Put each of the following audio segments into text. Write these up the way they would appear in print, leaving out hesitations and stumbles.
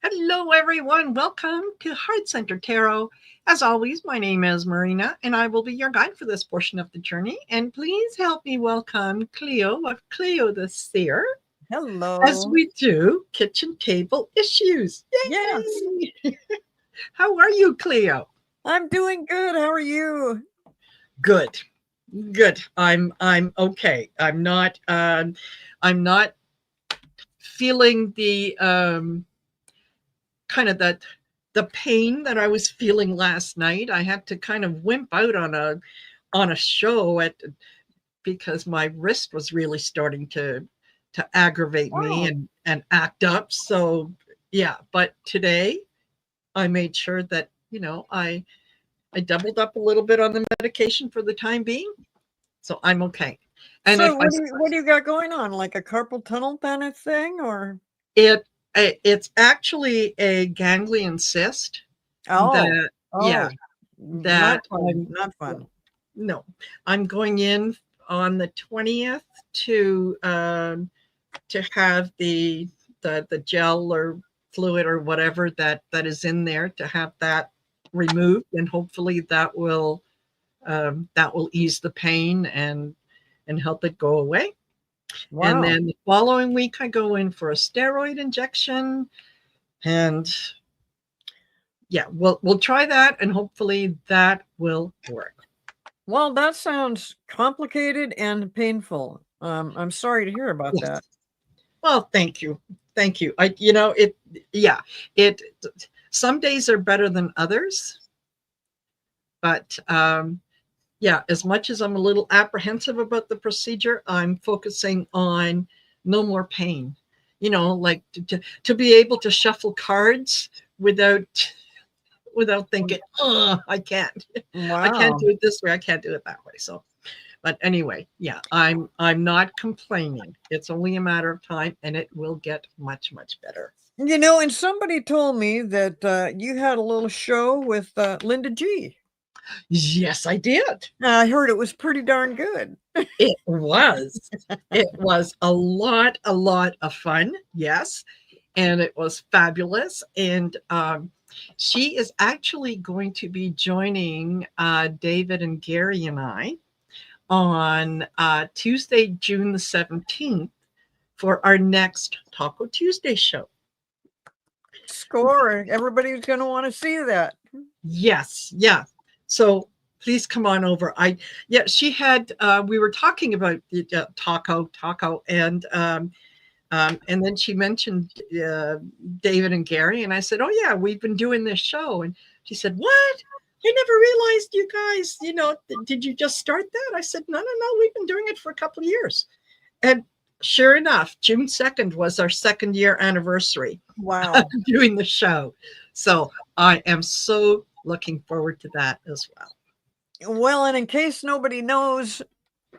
Hello, everyone. Welcome to Heart Center Tarot. As always, my name is Marina, and I will be your guide for this portion of the journey. And please help me welcome Cleo of Cleo the Seer as Hello. we do kitchen table issues. Yes, Yay! How are you, Cleo? I'm doing good. How are you? Good, good. I'm okay. I'm not feeling the kind of the pain that I was feeling last night. I had to kind of wimp out on a show at because my wrist was really starting to aggravate me Oh, and act up. So yeah, but today I made sure that I doubled up a little bit on the medication for the time being, so I'm okay. And if so I what do you got going on? Like a carpal tunnel kind of thing, or? it it's actually a ganglion cyst Oh, that yeah oh, not that fun. I'm Not fun. no, I'm going in on the 20th to have the gel or fluid or whatever that is in there to have that removed, and hopefully that will ease the pain and help it go away. And Wow. then the following week, I go in for a steroid injection, and yeah, we'll try that, and hopefully that will work. Well, that sounds complicated and painful. I'm sorry to hear about Yes. that. Well, thank you. Thank you. Yeah, it, some days are better than others, but yeah, as much as I'm a little apprehensive about the procedure, I'm focusing on no more pain. Like to be able to shuffle cards without thinking, oh, I can't. I can't Wow. do it this way. I can't do it that way. So, but anyway, yeah, I'm not complaining. It's only a matter of time, and it will get much better. And somebody told me that you had a little show with Linda G. Yes, I did. I heard it was pretty darn good. It was. It was a lot of fun. Yes, and it was fabulous. And she is actually going to be joining David and Gary and I on Tuesday, June the 17th for our next Taco Tuesday show. Score. Everybody's going to want to see that. Yes, yeah. So please come on over. Yeah, she had, we were talking about the taco, and then she mentioned David and Gary, and I said, "Oh yeah, we've been doing this show." And she said, "What? I never realized you guys. Did you just start that?" I said, "No, no, no. We've been doing it for a couple of years." And sure enough, June 2nd was our second year anniversary Wow. doing the show. So I am so looking forward to that as well. Well, and in case nobody knows,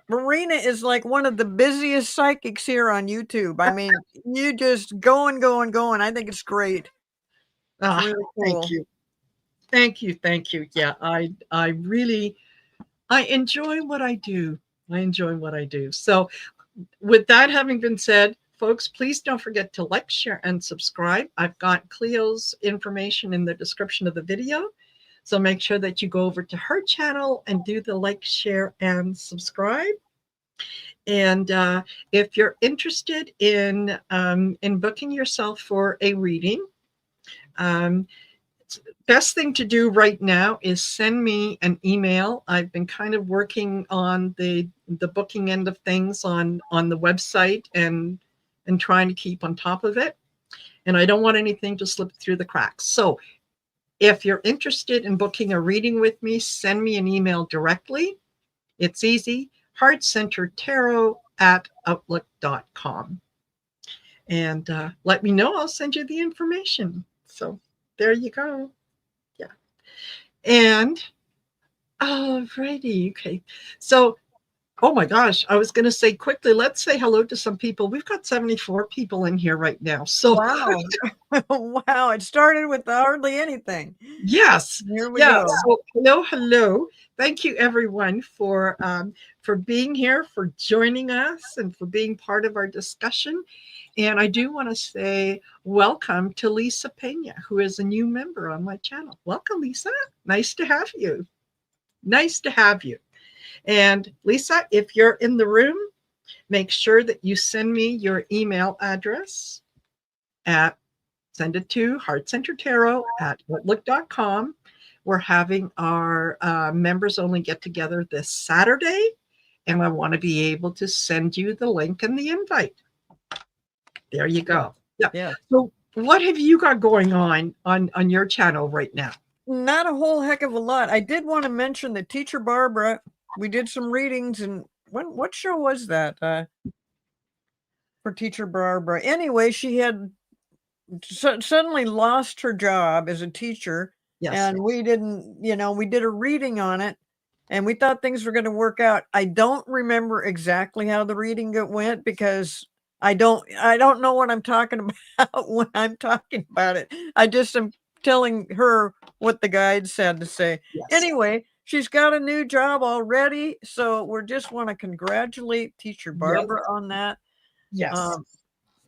Marina is like one of the busiest psychics here on YouTube. I mean, you just going, going, going. I think it's great. It's Ah, really thank cool. you. Thank you. Thank you. Yeah, I really I enjoy what I do. I enjoy what I do. So, with that having been said, folks, please don't forget to like, share, and subscribe. I've got Cleo's information in the description of the video. So make sure that you go over to her channel and do the like, share, and subscribe. And if you're interested in booking yourself for a reading, um, best thing to do right now is send me an email. I've been kind of working on the booking end of things on the website and trying to keep on top of it. And I don't want anything to slip through the cracks. So if you're interested in booking a reading with me, send me an email directly. It's easy. heartcentertarot@outlook.com. And let me know. I'll send you the information. So there you go. Yeah. And alrighty, okay. So, oh my gosh, I was going to say quickly, let's say hello to some people. We've got 74 people in here right now. So, Wow. Wow. It started with hardly anything. yes, Here we yeah. go. So, hello, hello. Thank you, everyone, for being here, for joining us, and for being part of our discussion. And I do want to say welcome to Lisa Pena, who is a new member on my channel. Welcome, Lisa. Nice to have you. Nice to have you. And Lisa, if you're in the room, make sure that you send me your email address send it to heartcentertarot@outlook.com. We're having our members only get together this Saturday, and I want to be able to send you the link and the invite. There you go. Yeah. Yeah. So what have you got going on your channel right now? Not a whole heck of a lot. I did want to mention that Teacher Barbara, we did some readings, and what show was that for Teacher Barbara? Anyway, she had suddenly lost her job as a teacher. Yes. And we didn't, we did a reading on it, and we thought things were going to work out. I don't remember exactly how the reading went, because I don't know what I'm talking about when I'm talking about it. I just am telling her what the guide said to say. Yes. Anyway, she's got a new job already, so we just want to congratulate Teacher Barbara on that. Yes.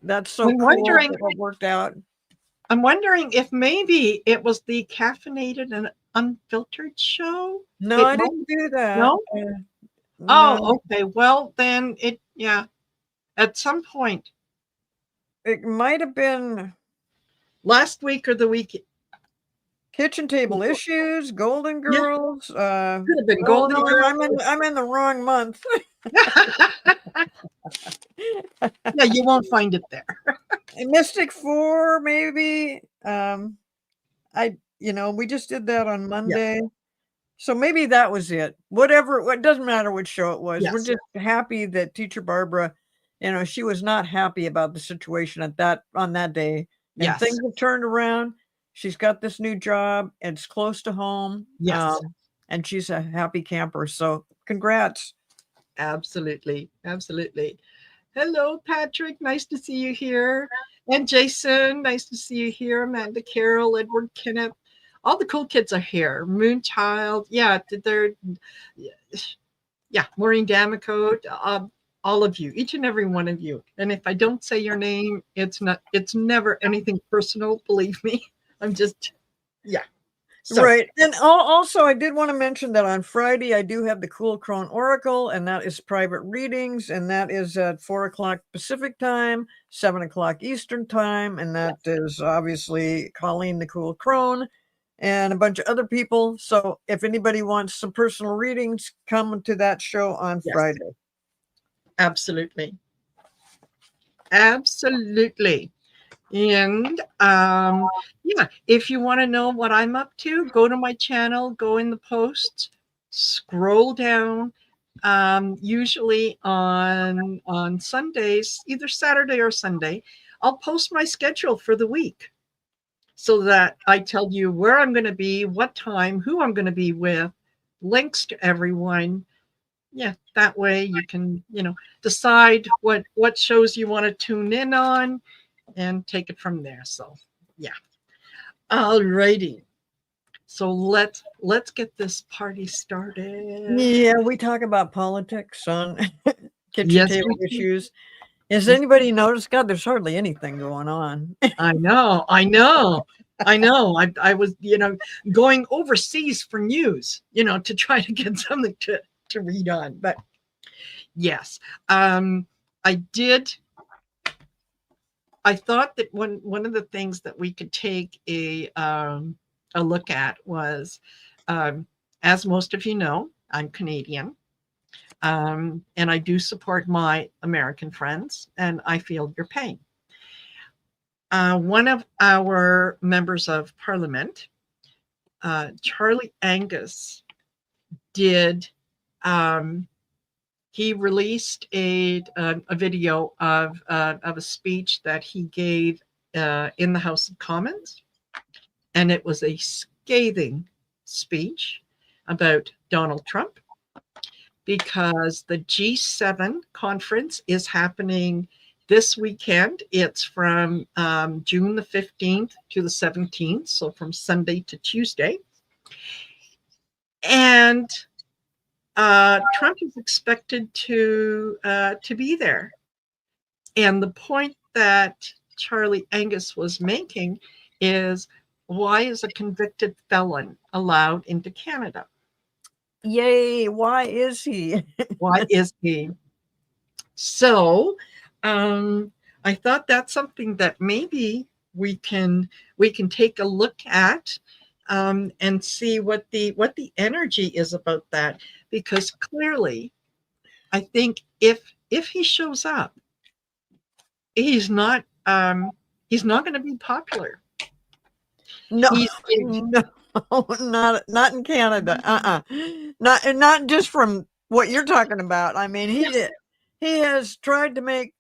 That's so cool that it worked out. I'm wondering if maybe it was the caffeinated and unfiltered show. No, I didn't do that. No? No. Oh, okay. Well, then at some point. It might have been last week or the week. Kitchen Table Issues, Golden Girls. Could have been Golden Girls. I'm in the wrong month. Yeah, you won't find it there. Mystic 4, maybe. We just did that on Monday. Yeah. So maybe that was it. Whatever, it doesn't matter which show it was. Yes. We're just happy that Teacher Barbara, she was not happy about the situation on that day. And yes. Things have turned around. She's got this new job. It's close to home. Yes. And she's a happy camper. So congrats. Absolutely. Absolutely. Hello, Patrick. Nice to see you here. And Jason, nice to see you here. Amanda Carroll, Edward Kenneth. All the cool kids are here. Moonchild. Yeah, Maureen Damacote. All of you, each and every one of you. And if I don't say your name, it's never anything personal, believe me. I'm just, yeah. So. Right. And also, I did want to mention that on Friday, I do have the Cool Crone Oracle, and that is private readings, and that is at 4:00 Pacific time, 7:00 Eastern time, and that is obviously Colleen the Cool Crone and a bunch of other people. So if anybody wants some personal readings, come to that show on Friday. Absolutely. Absolutely. And if you want to know what I'm up to, go to my channel, go in the posts, scroll down. Usually on Sundays, either Saturday or Sunday, I'll post my schedule for the week so that I tell you where I'm going to be, what time, who I'm going to be with, links to everyone. Yeah, that way you can, decide what shows you want to tune in on and take it from there. So, yeah. All righty. So let's get this party started. Yeah, we talk about politics on kitchen table issues. Has anybody noticed? God, there's hardly anything going on. I know. I was, going overseas for news, to try to get something to read on. But yes, I thought that one of the things that we could take a look at was, as most of you know, I'm Canadian, and I do support my American friends, and I feel your pain. One of our members of Parliament, Charlie Angus, did. He released a video of a speech that he gave in the House of Commons, and it was a scathing speech about Donald Trump, because the G7 conference is happening this weekend. It's from June the 15th to the 17th, so from Sunday to Tuesday. And Trump is expected to be there. And the point that Charlie Angus was making is, why is a convicted felon allowed into Canada? Yay, why is he? Why is he? So, I thought that's something that maybe we can we can take a look at, and see what the energy is about that, because clearly, I think if he shows up, he's not he's not going to be popular. No, He's no, not in Canada. Not just from what you're talking about. I mean, he has tried to make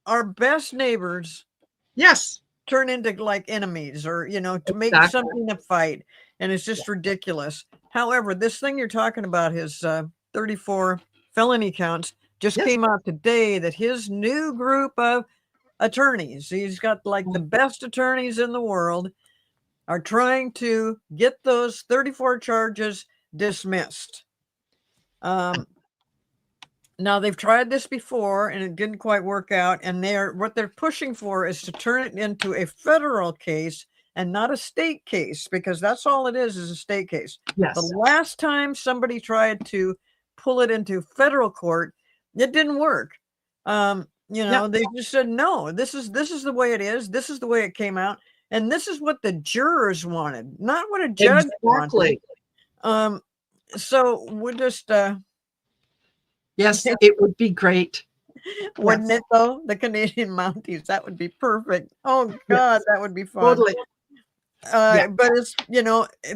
our best neighbors yes, turn into like enemies, or to make exactly. something a fight, and it's just ridiculous. However, this thing you're talking about, his 34 felony counts, just Yes. came out today, that his new group of attorneys, he's got like the best attorneys in the world, are trying to get those 34 charges dismissed. Now, they've tried this before and it didn't quite work out, and what they're pushing for is to turn it into a federal case and not a state case, because that's all it is a state case. Yes. The last time somebody tried to pull it into federal court, it didn't work. They just said, no, this is the way it is. This is the way it came out. And this is what the jurors wanted, not what a judge wanted. So we're just yes, it would be great. wouldn't it though? The Canadian Mounties, that would be perfect. Oh God, that would be fun. Totally. But it's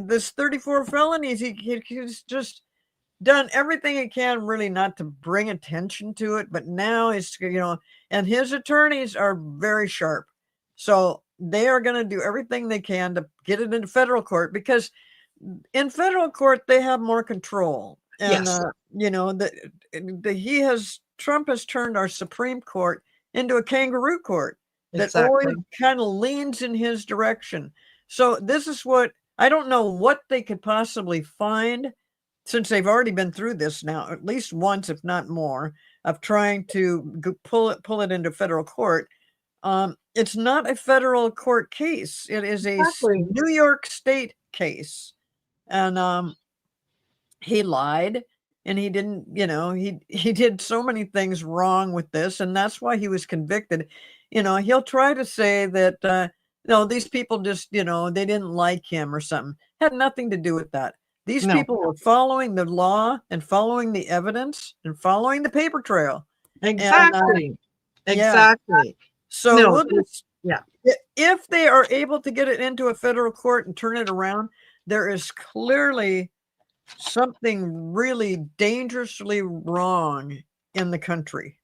this 34 felonies, he's just done everything he can really not to bring attention to it, but now it's and his attorneys are very sharp, so they are going to do everything they can to get it into federal court, because in federal court they have more control. And Trump has turned our Supreme Court into a kangaroo court that always kind of leans in his direction. So this is what I don't know what they could possibly find, since they've already been through this now at least once, if not more, of trying to pull it into federal court. It's not a federal court case. It is a New York State case. And he lied, and he didn't, he did so many things wrong with this, and that's why he was convicted. He'll try to say that, no, these people just, they didn't like him or something. Had nothing to do with that. These people were following the law and following the evidence and following the paper trail. Exactly. So we'll just, if they are able to get it into a federal court and turn it around, there is clearly something really dangerously wrong in the country,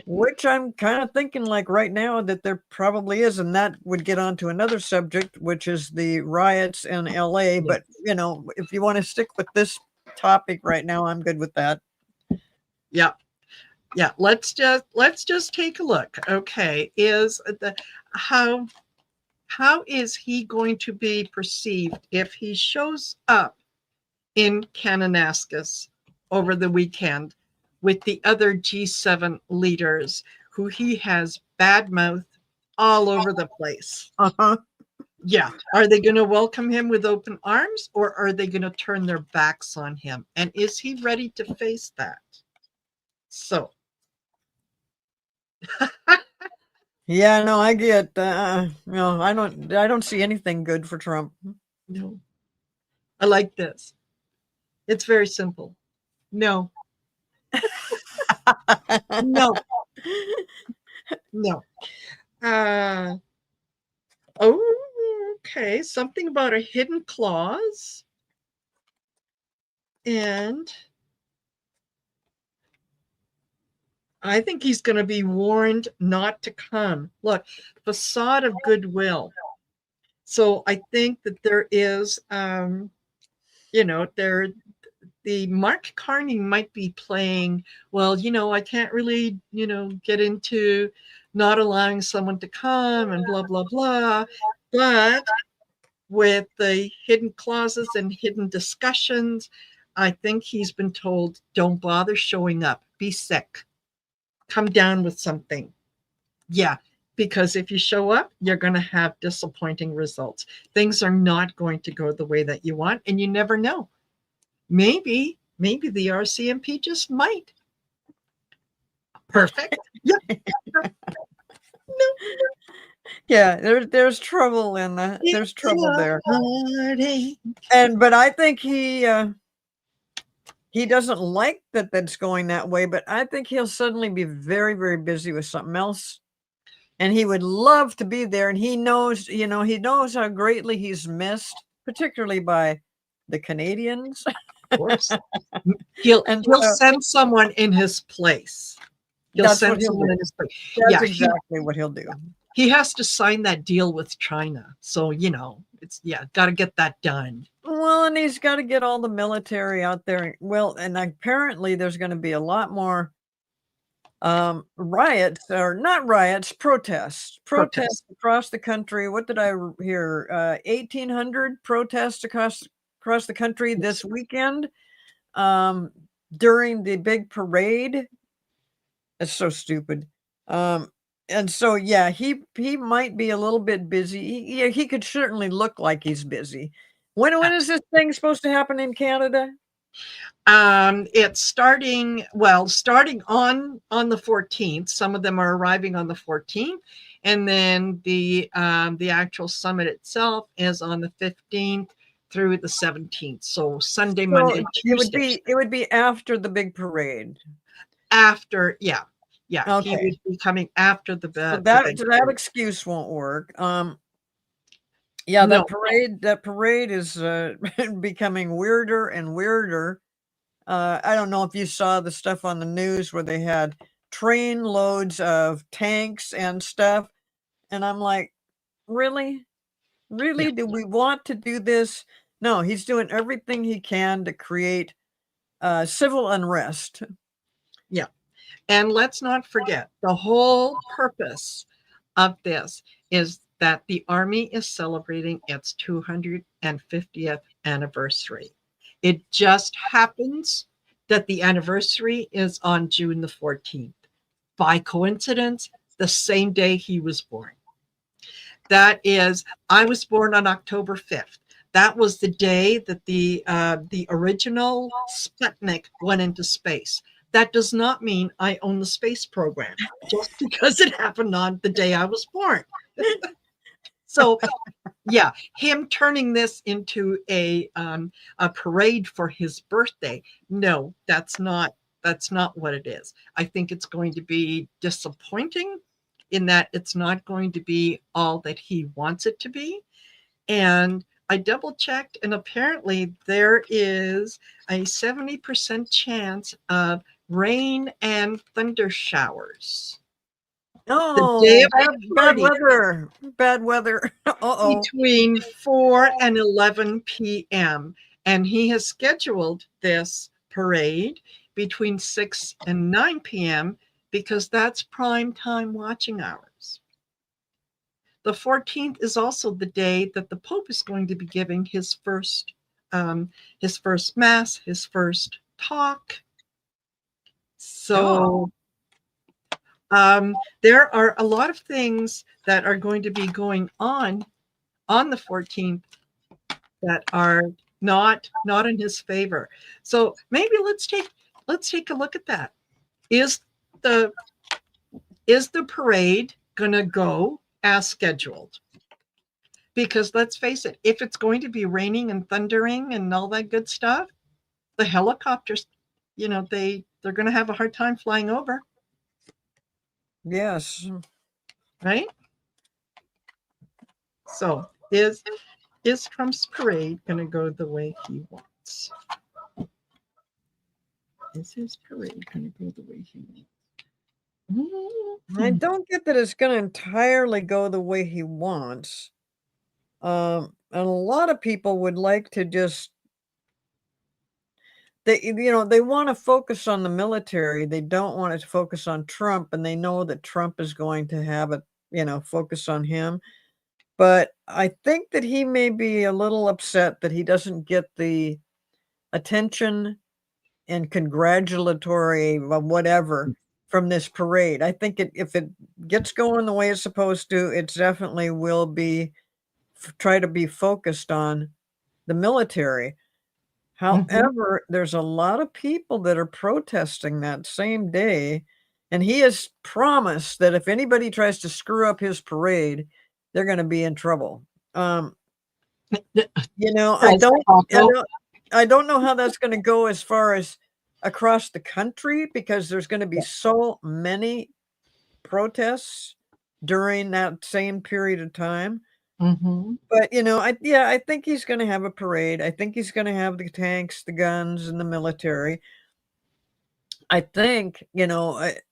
which I'm kind of thinking like right now that there probably is. And that would get on to another subject, which is the riots in LA. But, if you want to stick with this topic right now, I'm good with that. Yeah. Let's just take a look. Okay. How is he going to be perceived if he shows up in Kananaskis over the weekend with the other G7 leaders who he has badmouthed all over the place? Yeah. Are they going to welcome him with open arms, or are they going to turn their backs on him? And is he ready to face that? So. Yeah, no, I get, no, I don't see anything good for Trump. No. I like this. It's very simple. No. No. Okay. Something about a hidden clause. And I think he's going to be warned not to come. Look, facade of goodwill. So I think that there is, the Mark Carney might be playing, well, I can't really, get into not allowing someone to come and blah, blah, blah. But with the hidden clauses and hidden discussions, I think he's been told, don't bother showing up. Be sick. Come down with something. Yeah, because if you show up, you're going to have disappointing results. Things are not going to go the way that you want, and you never know. Maybe the RCMP just might. Perfect. Yeah. No, Yeah, there's trouble in that. it's There's trouble a there. heartache. But I think he doesn't like that that's going that way, but I think he'll suddenly be very, very busy with something else. And he would love to be there. And he knows, he knows how greatly he's missed, particularly by the Canadians. Of course. He'll And he'll so send someone in his place. He'll that's what send he'll someone do. in his place. That's Yeah, exactly what he'll do. he has to sign that deal with China. So, it's got to get that done. Well, and he's got to get all the military out there. Well, and apparently there's going to be a lot more riots, or not riots, protests Protest. across the country. What did I hear? 1,800 protests across the country this weekend, um, during the big parade. It's so stupid. And so, yeah, he might be a little bit busy. He could certainly look like he's busy. When is this thing supposed to happen in Canada? It's starting on the 14th. Some of them are arriving on the 14th, and then the actual summit itself is on the 15th through the 17th. So Sunday, So Monday, Tuesday. it would be after the big parade. After, yeah, he Okay. would be coming after the So the that big so that parade. excuse won't work. Yeah, No, that parade is becoming weirder and weirder. I don't know if you saw the stuff on the news where they had train loads of tanks and stuff, and I'm like, really? yeah, Really? Do we want to do this? No, he's doing everything he can to create civil unrest. yeah. And let's not forget the whole purpose of this is that the Army is celebrating its 250th anniversary. It just happens that the anniversary is on June the 14th. By coincidence, the same day he was born. That is, I was born on October 5th. That was the day that the original Sputnik went into space. That does not mean I own the space program just because it happened on the day I was born. So, yeah, him turning this into a parade for his birthday. No, that's not what it is. I think it's going to be disappointing in that it's not going to be all that he wants it to be. And I double checked, and apparently there is a 70% chance of rain and thunder showers the day Oh, of the bad party weather. Bad weather. Uh-oh. between 4 and 11 p.m. And he has scheduled this parade between 6 and 9 p.m. because that's prime time watching hours. The 14th is also the day that the Pope is going to be giving his first mass, his first talk. Oh. So there are a lot of things that are going to be going on the 14th that are not in his favor. So maybe let's take a look at that. Is the parade going to go as scheduled? Because let's face it, if it's going to be raining and thundering and all that good stuff, the helicopters, they're going to have a hard time flying over, Yes. right? So is Trump's parade going to go the way he wants? Is his parade going to go the way he wants? I don't get that it's going to entirely go the way he wants. And a lot of people would like to just they want to focus on the military. They don't want to focus on Trump, and they know that Trump is going to have it, focus on him. But I think that he may be a little upset that he doesn't get the attention and congratulatory whatever from this parade. I think if it gets going the way it's supposed to, it definitely will be try to be focused on the military. Mhm. However, there's a lot of people that are protesting that same day, and he has promised that if anybody tries to screw up his parade, they're going to be in trouble. Um, you know, Says I Taco. don't, I don't know how that's going to go as far as across the country because there's going to be so many protests during that same period of time. Mhm. But, you know, I think he's gonna have a parade. I think he's gonna have the tanks, the guns, and the military. I think,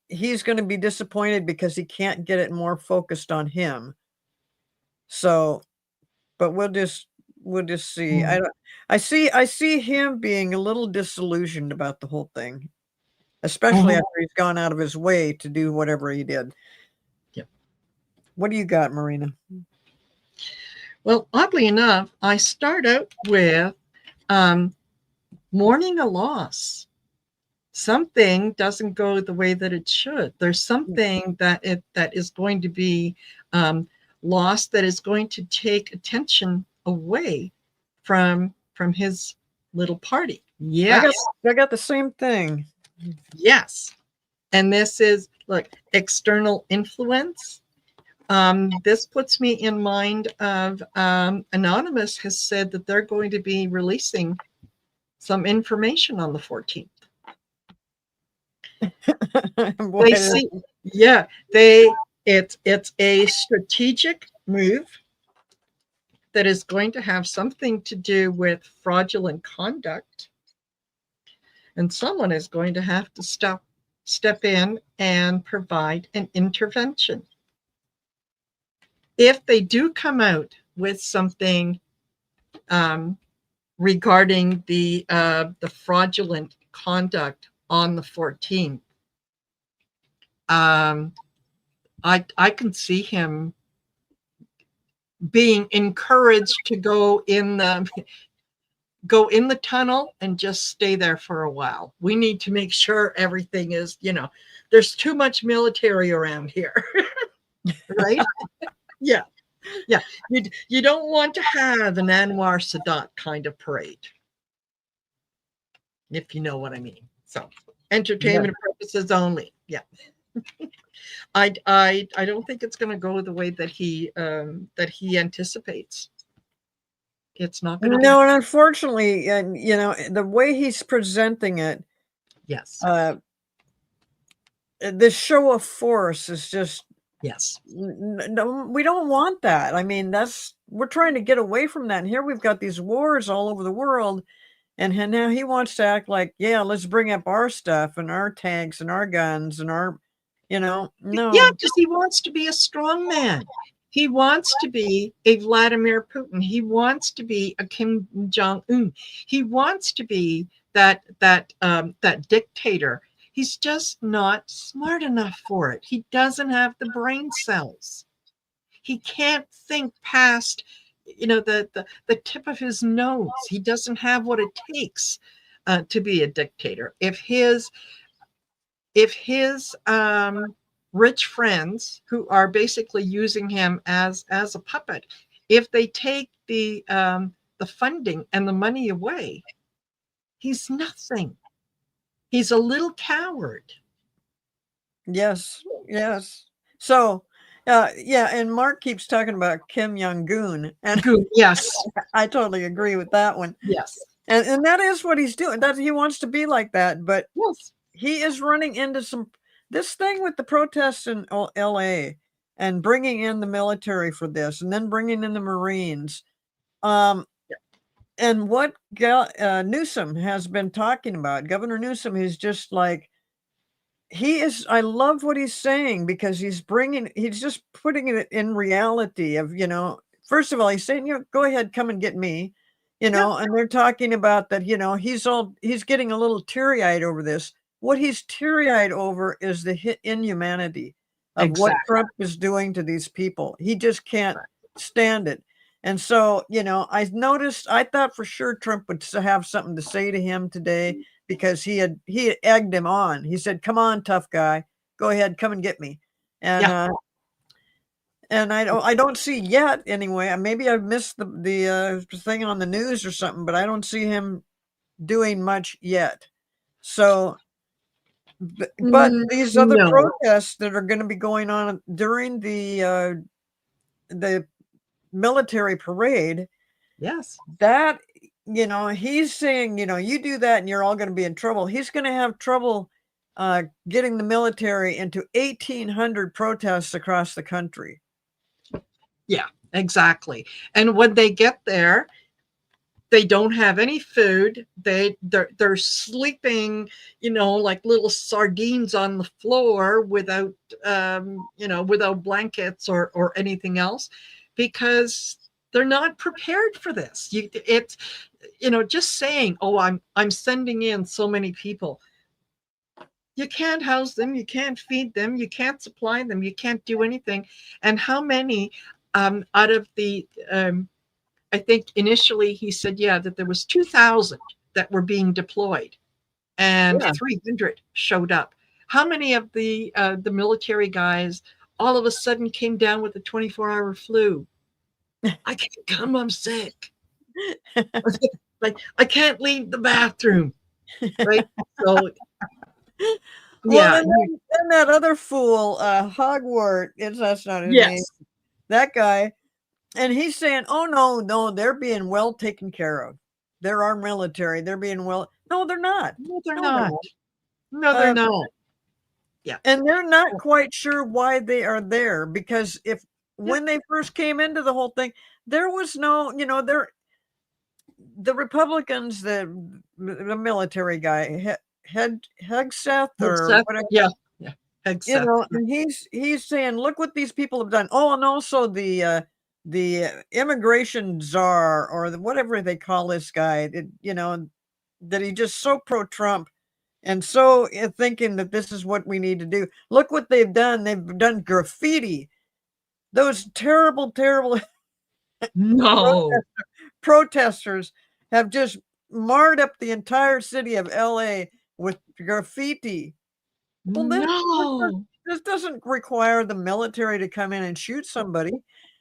he's gonna be disappointed because he can't get it more focused on him. So, but we'll just see. Mm. I see him being a little disillusioned about the whole thing, especially Mhm. after he's gone out of his way to do whatever he did. Yep. What do you got, Marina? Well, oddly enough, I start out with um, mourning a loss. Something doesn't go the way that it should. There's something that is going to be um, lost that is going to take attention away from his little party. I Yes, got I got the same thing. yes. And this is look external influence. This puts me in mind of Anonymous has said that they're going to be releasing some information on the 14th. Boy, They see, yeah, it's a strategic move that is going to have something to do with fraudulent conduct, and someone is going to have to step in and provide an intervention. If they do come out with something um, regarding the fraudulent conduct on the 14th, I can see him being encouraged to go in the tunnel and just stay there for a while. We need to make sure everything is, there's too much military around here, right? Yeah, yeah. You don't want to have an Anwar Sadat kind of parade, if you know what I mean. So, yeah. entertainment purposes only. Yeah. I don't think it's going to go the way that he anticipates. It's not going to be. No, and unfortunately, and the way he's presenting it, Yes. uh, this show of force is just Yes. no, we don't want that. I mean, we're trying to get away from that. And here we've got these wars all over the world, and now he wants to act like, yeah, let's bring up our stuff and our tanks and our guns and Yeah, no. because he wants to be a strong man. He wants to be a Vladimir Putin. He wants to be a Kim Jong Un. He wants to be that dictator. He's just not smart enough for it. He doesn't have the brain cells. He can't think past, the tip of his nose. He doesn't have what it takes to be a dictator. If his rich friends who are basically using him as a puppet, if they take the funding and the money away, he's nothing. He's a little coward. Yes, yes. So, yeah, and Mark keeps talking about Kim Jong Un, and Good. Yes. I totally agree with that one. Yes. And that is what he's doing. That he wants to be like that, but Yes. he is running into this thing with the protests in LA and bringing in the military for this, and then bringing in the Marines. Um, and what Newsom has been talking about, Governor Newsom, is just like I love what he's saying because he's just putting it in reality of, first of all, he's saying, go ahead, come and get me, Yeah. and they're talking about that, he's getting a little teary-eyed over this. What he's teary-eyed over is the inhumanity of what Exactly. Trump is doing to these people. He just can't stand it. And so, I thought for sure Trump would have something to say to him today because he had egged him on. He said, "Come on, tough guy, go ahead, come and get me. And Yeah. and I don't see yet anyway. Maybe I've missed the thing on the news or something, but I don't see him doing much yet. So, but these other No. protests that are going to be going on during the military parade, Yes. that he's saying, you do that and you're all going to be in trouble. He's going to have trouble getting the military into 1,800 protests across the country. Yeah, exactly. And when they get there, they don't have any food. They're sleeping, like little sardines on the floor without without blankets or anything else, because they're not prepared for this. It's just saying, oh, I'm sending in so many people. You can't house them, you can't feed them, you can't supply them, you can't do anything. And how many out of the I think initially he said, yeah, that there was 2,000 that were being deployed, and Yeah. 300 showed up. How many of the military guys all of a sudden came down with a 24-hour flu? I can't come, I'm sick. Like, I can't leave the bathroom, right? So Well, yeah, then that other fool, Hogwarts, that's not his name. yes, That guy, and he's saying, "Oh no, they're being well taken care of. They're our military. They're being well." No, they're not. no, they're No, they're not. not. No, they're Uh, not. Yeah, and they're not quite sure why they are there, because if yeah, when they first came into the whole thing, there was no, the Republicans, the military guy, Hegseth or Hegseth, whatever. yeah, yeah, Hegseth, yeah. And he's saying, "Look what these people have done." Oh, and also the immigration czar, or whatever they call this guy, that he just so pro-Trump and so thinking that this is what we need to do. Look what they've done. They've done graffiti. Those terrible, terrible No, protesters have just marred up the entire city of LA with graffiti. Well, no, this doesn't require the military to come in and shoot somebody,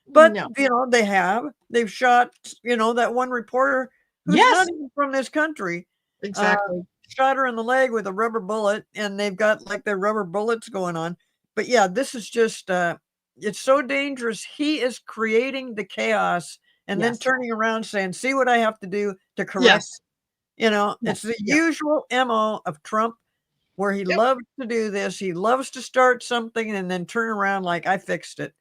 but, no. they have. They've shot, that one reporter who's not Yes, even from this country, uh, exactly. shot her in the leg with a rubber bullet, and they've got, like, their rubber bullets going on. But, yeah, this is just, it's so dangerous. He is creating the chaos and then Yes, turning around saying, "See what I have to do to correct." yes, yeah, It's the yeah. usual MO of Trump, where he Yep, loves to do this. He loves to start something and then turn around like, "I fixed it."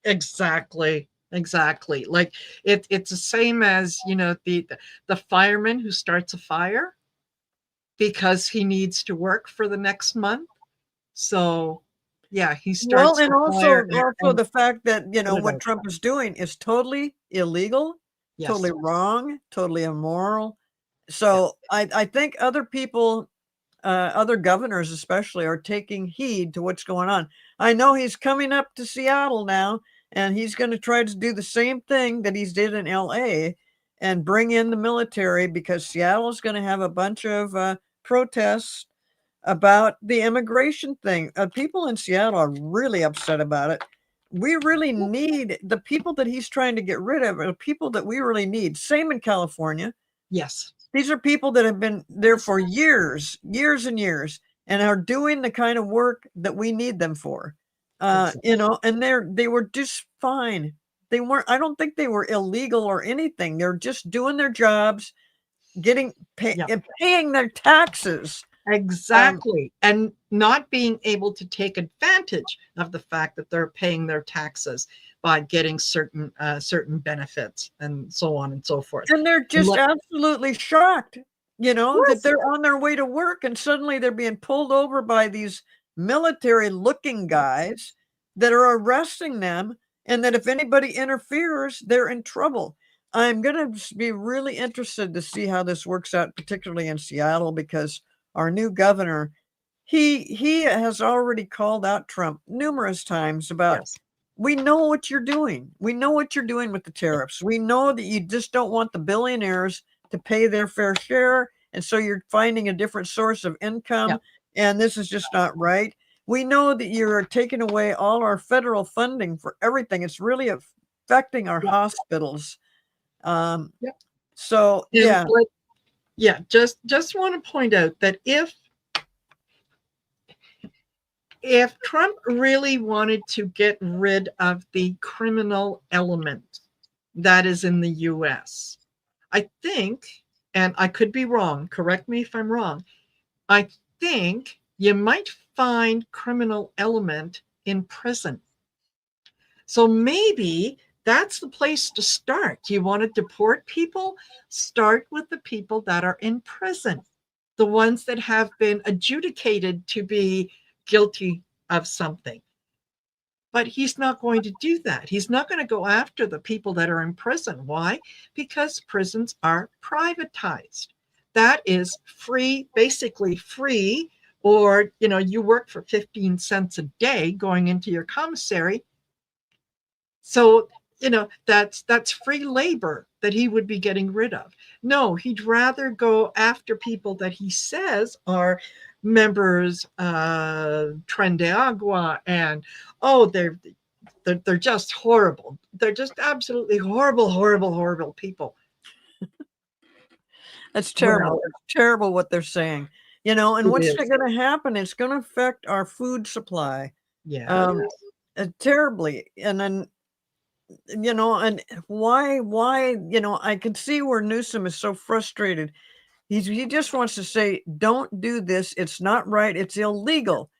exactly, exactly. Like it's the same as the fireman who starts a fire because he needs to work for the next month. So yeah, he Well, starts and the fire also and the fact that, put it what out. Trump is doing is totally illegal, totally Yes, wrong, totally immoral. yeah, So I think other people, other governors especially, are taking heed to what's going on. I know he's coming up to Seattle now, and he's going to try to do the same thing that he's did in LA and bring in the military, because Seattle is going to have a bunch of protests about the immigration thing. People in Seattle are really upset about it. We really need the people that he's trying to get rid of, are people that we really need. Same in California. yes, These are people that have been there for years, years and years, and are doing the kind of work that we need them for. exactly. And they were just fine. They weren't. I don't think they were illegal or anything. They're just doing their jobs, Yeah. paying their taxes. Um, Exactly. And not being able to take advantage of the fact that they're paying their taxes by getting certain benefits and so on and so forth. And they're just Let, absolutely shocked, that yes, they're on their way to work and suddenly they're being pulled over by these military looking guys that are arresting them, and that if anybody interferes, they're in trouble. I'm going to be really interested to see how this works out, particularly in Seattle, because our new governor, he has already called out Trump numerous times about, yes, "We know what you're doing. We know what you're doing with the tariffs. We know that you just don't want the billionaires to pay their fair share, and so you're finding a different source of yeah, income, and this is just not right. We know that you're taking away all our federal funding for everything. It's really affecting our Yeah, hospitals. Um, yeah. so And yeah, yeah, just want to point out that if Trump really wanted to get rid of the criminal element that is in the US, I think, and I could be wrong, correct me if I'm wrong, I think you might find criminal element in prison. So maybe that's the place to start. You want to deport people? Start with the people that are in prison, the ones that have been adjudicated to be guilty of something. But he's not going to do that. He's not going to go after the people that are in prison. Why? Because prisons are privatized. That is free, basically free, or you work for 15 cents a day going into your commissary. So, that's free labor that he would be getting rid of. No, he'd rather go after people that he says are members Tren de Agua, and oh, they're just horrible. They're just absolutely horrible, horrible, horrible people. that's terrible. Well, It's terrible what they're saying. And it what's is. going to happen? It's going to affect our food supply Yes. um, terribly. And then and why I can see where Newsom is so frustrated. He just wants to say, don't do this. It's not right. It's illegal.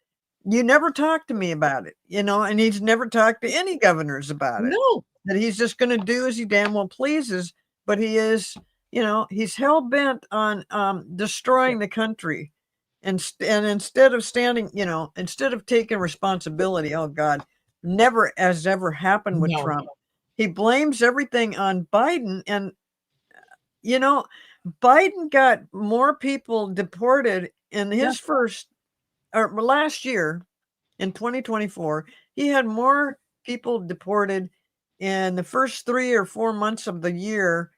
You never talk to me about it, and he's never talked to any governors about it. No. That he's just going to do as he damn well pleases. But he is, he's hell bent on Yeah. destroying the country, and instead of standing, instead of taking responsibility. Oh God, never has ever happened with No. Trump. He blames everything on Biden, and you know, Biden got more people deported in Yeah. his first or last year in 2024. He had more people deported in the first 3 or 4 months of the year,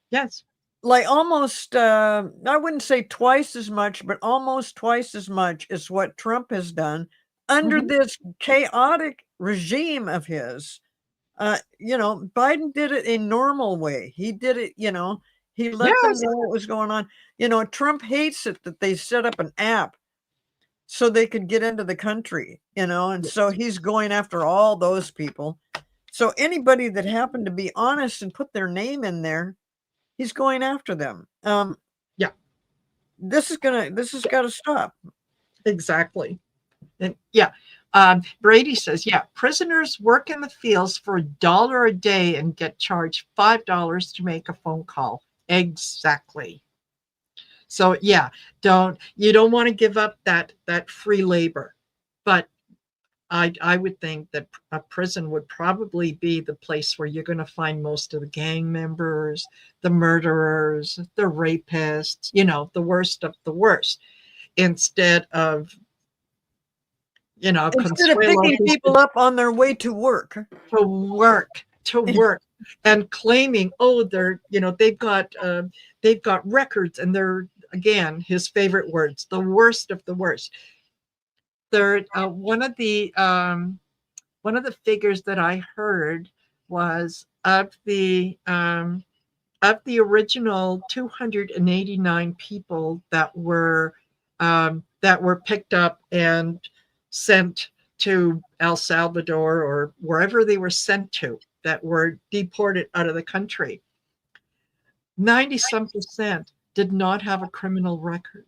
Yes. like almost I wouldn't say twice as much, but almost twice as much as what Trump has done under Mhm. this chaotic regime of his. Biden did it a normal way. He did it, he let them Yes. know what was going on. Trump hates it that they set up an app so they could get into the country, and so Yes. he's going after all those people. So anybody that happened to be honest and put their name in there, he's going after them. Yeah. This has got to stop. Exactly. And yeah, Brady says, yeah, prisoners work in the fields for $1 a day and get charged $5 to make a phone call. Exactly. So yeah, you don't want to give up that free labor, but I would think that a prison would probably be the place where you're going to find most of the gang members, the murderers, the rapists, the worst of the worst, instead of Instead of Consuelo, picking who's people up on their way to work. to work and claiming, oh, they've got records, and they're, again, his favorite words, the worst of the worst. They're one of the figures that I heard was of the original 289 people that were picked up and sent to El Salvador or wherever they were sent to, that were deported out of the country. 90 some percent did not have a criminal record.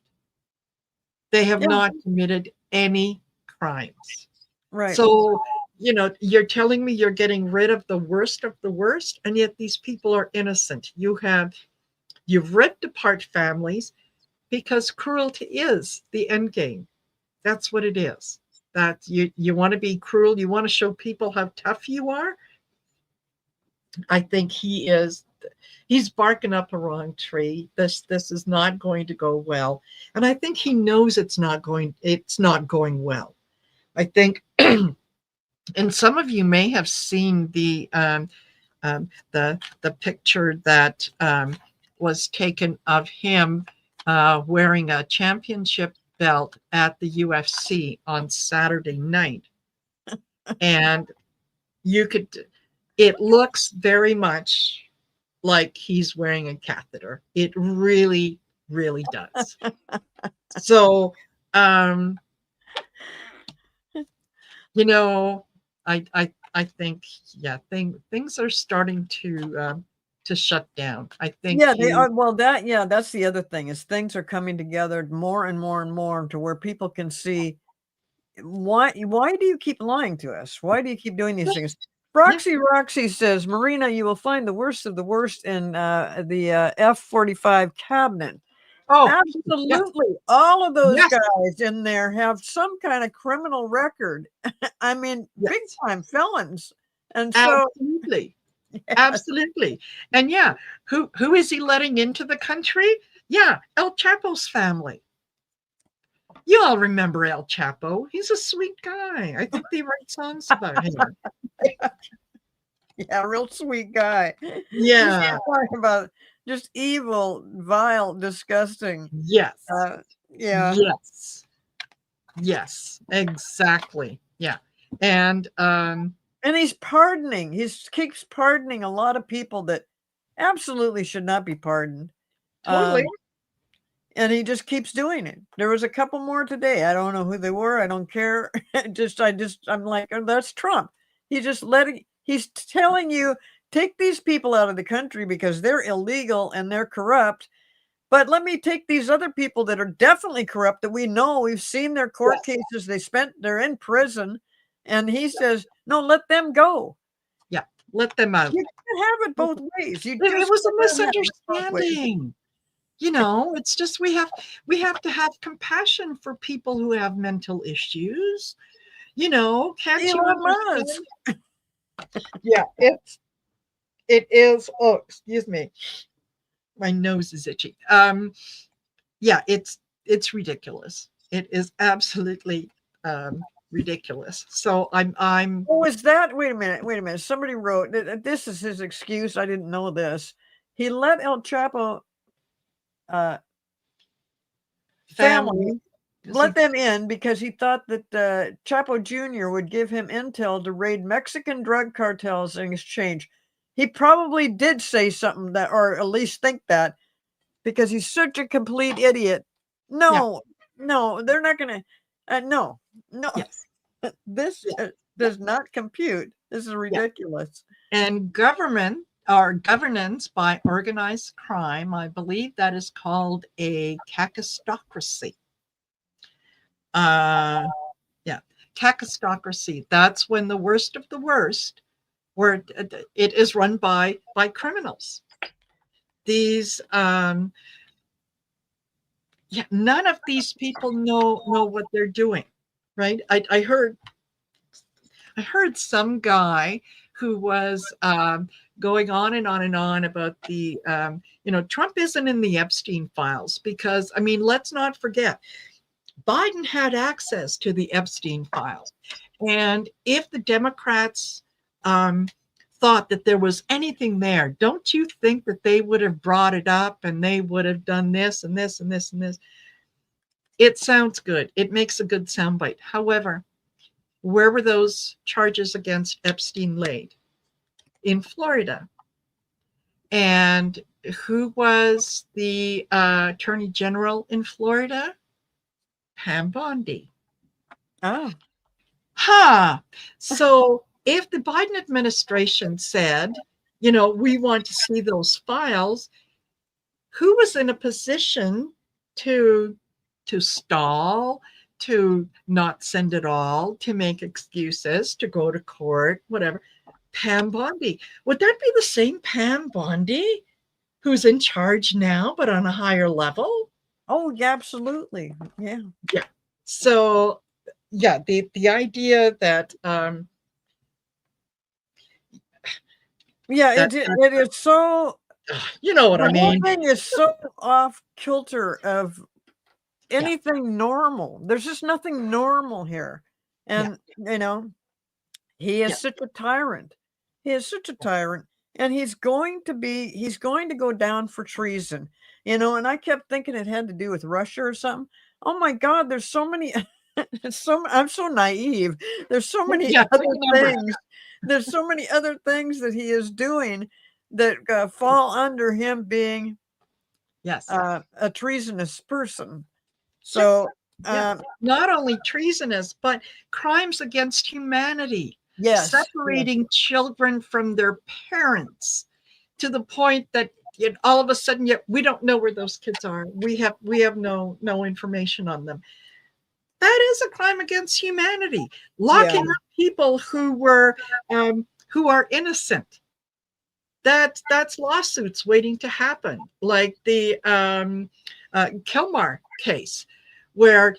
They have Yeah, not committed any crimes. right. So, you're telling me you're getting rid of the worst of the worst, and yet these people are innocent. You've ripped apart families because cruelty is the end game. That's what it is. That you want to be cruel, you want to show people how tough you are. I think he's barking up a wrong tree. This is not going to go well. And I think he knows it's not going well. I think and some of you may have seen the picture that was taken of him wearing a championship belt at the UFC on Saturday night. And you could, it looks very much like he's wearing a catheter. It really, really does. So, um, you know, I think, yeah, things are starting to shut down. I think Yeah, they he, are. Well, that's the other thing is things are coming together more and more and more to where people can see why do you keep lying to us? Why do you keep doing these yeah, things? yeah. Roxy says, Marina, you will find the worst of the worst in the F-45 cabinet. Oh, yes, Absolutely. All of those yes, guys in there have some kind of criminal record. I mean, big yes, time felons. And so, absolutely. yes, Absolutely. And yeah, who is he letting into the country? Yeah, El Chapo's family. You all remember El Chapo. He's a sweet guy. I think they write songs about him. yeah, real sweet guy. Just Yeah. talking about just evil, vile, disgusting. Yes. Uh, yeah. Yes. Yes. Exactly. Yeah. And And he's pardoning. He keeps pardoning a lot of people that absolutely should not be pardoned. totally. Um, and he just keeps doing it. There was a couple more today. I don't know who they were. I don't care. I'm like, oh, that's Trump. He's telling you, take these people out of the country because they're illegal and they're corrupt. But let me take these other people that are definitely corrupt that we know, we've seen their court Yes. cases, they're in prison. And he says, no, let them go. Yeah. Let them out. You can't have it both ways. You It just was a cannot have it both ways. misunderstanding. It's just we have to have compassion for people who have mental issues. Can't you Elon Musk. understand? Yeah, it is. Oh, excuse me, my nose is itchy. Yeah, it's ridiculous. It is absolutely ridiculous. So I'm Oh, is that? Wait a minute. Wait a minute. Somebody wrote this is his excuse. I didn't know this. He let El Chapo uh, family family. Is let he? them in because he thought that Chapo Jr. would give him intel to raid Mexican drug cartels in exchange. He probably did say something that, or at least think that, because he's such a complete idiot. Yeah. No, no, they're not going to. No, no, Yes. this Yeah. does not compute. This is Yeah. ridiculous. And government or governance by organized crime, I believe that is called a cacistocracy. Uh, yeah, cacistocracy. That's when the worst of the worst, where it is run by criminals. These, yeah, none of these people know what they're doing, right? I heard some guy who was going on and on and on about Trump isn't in the Epstein files because, I mean, let's not forget, Biden had access to the Epstein files. And if the Democrats thought that there was anything there, don't you think that they would have brought it up and they would have done this and this and this and this? It sounds good. It makes a good soundbite. However, where were those charges against Epstein laid? In Florida. And who was the attorney general in Florida? Pam Bondi. Oh, So if the Biden administration said, we want to see those files, who was in a position to stall, to not send it all, to make excuses, to go to court, whatever? Pam Bondi. Would that be the same Pam Bondi who's in charge now, but on a higher level? oh, yeah, absolutely. Yeah. Yeah. So, yeah, the idea that Yeah, that it is so you know what the I whole mean? thing is so off kilter of Yeah, anything normal. There's just nothing normal here. yeah, And, he is yeah, such a tyrant. He is such a tyrant. And he's going to go down for treason. And I kept thinking it had to do with Russia or something. oh my God, there's so many. I'm so naive. There's so many Yeah, other big numbers. things. There's so many other things that he is doing that fall under him being Yes. a treasonous person. Yeah. So, Yeah. um, Not only treasonous, but crimes against humanity, yes, yes, separating children from their parents to the point that all of a sudden, yet we don't know where those kids are. We have no information on them. That is a crime against humanity. yeah. Locking up people who are innocent. That's lawsuits waiting to happen, like the Kilmar case, where